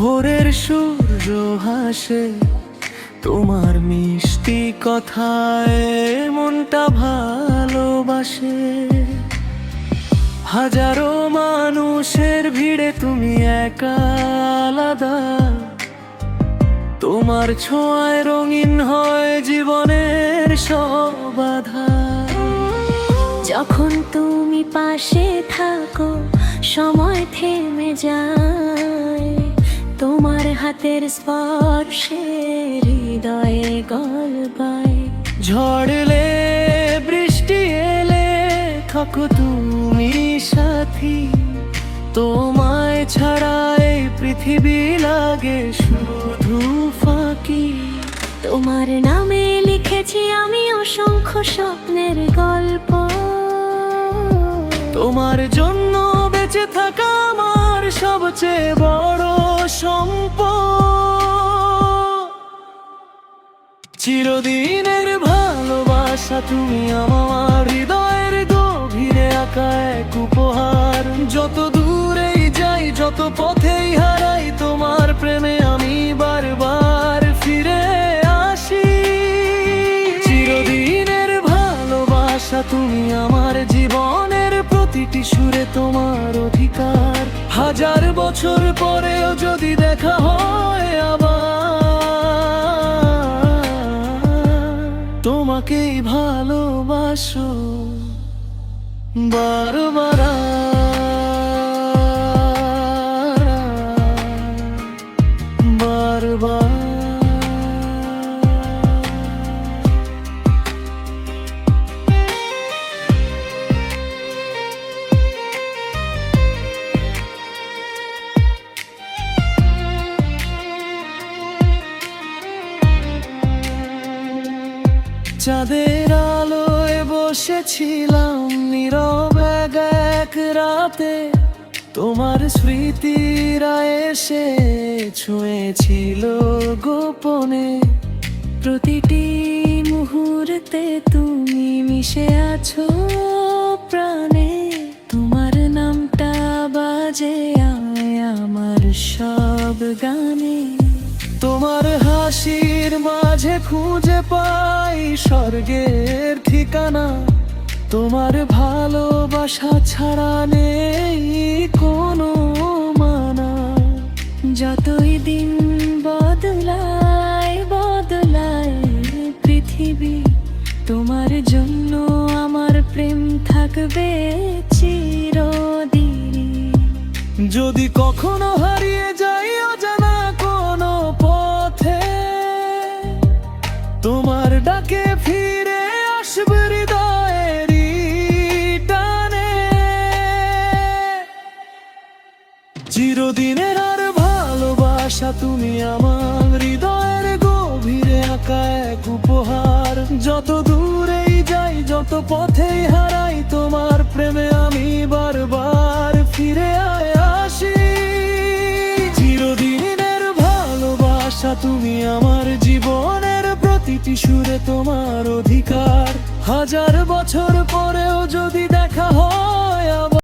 ভোরের সূর্য হাসে তোমার মিষ্টি কথায়, মনটা ভালোবাসে। হাজারো মানুষের ভিড়ে তুমি একা আলাদা, তোমার ছোঁয়ায় রঙিন হয় জীবনের সব বাধা। যখন তুমি পাশে থাকো সময় থেমে যায়, তোমার হাতের স্পর্শে হৃদয়ে গল্পায়। ঝড় এলে বৃষ্টি এলে থাকো তুমি সাথী, তোমায় ছাড়া এই পৃথিবী লাগে শুধু ফাঁকি। তোমার নামে লিখেছি আমি অসংখ্য স্বপ্নের গল্প, তোমার জন্য বেঁচে থাকা আমার সবচেয়ে বড় সম্পদ। চিরদিনের ভালোবাসা তুমি আমার হৃদয়ের গভীরে আঁকা এক উপহার। যত দূরেই যাই যত পথেই হারাই তোমার প্রেমে আমি বারবার ফিরে আসি। চিরদিনের ভালোবাসা তুমি আমার জীবনের প্রতিটি সুরে তোমার অধিকার। হাজার বছর পরেও যদি দেখা হয় আবার, তোমাকেই ভালোবাসো বারবার। চাঁদের আলোয় বসেছিলাম নীরব এক রাতে, তোমার স্মৃতিরা এসে ছুঁয়েছিল গোপনে। প্রতিটি মুহূর্তে তুমি মিশে আছো প্রাণে, তোমার নামটা বাজে আমার সব গানে। তোমার হাসির মাঝে খুঁজে পাই স্বর্গের ঠিকানা, তোমার ভালোবাসা ছাড়া নেই কোনো মানা। যতই দিন বদলায় বদলায় পৃথিবী, তোমার জন্য আমার প্রেম থাকবে চিরদিন। যদি কখনো হারিয়ে যাই অজানা কোনো পথে, তোমার ডাকে ফিরে আসবে হৃদয়েরই টানে। চিরদিনের আর ভালোবাসা তুমি আমার হৃদয়ের গভীরে আঁকা এক উপহার। যত দূরেই যাই যত পথেই হারাই তোমার প্রেমে আমি বারবার ফিরে আসি। চিরদিনের ভালোবাসা তুমি আমার জীবনের প্রতিটি সুরে তোমার অধিকার। হাজার বছর পরেও যদি দেখা হয়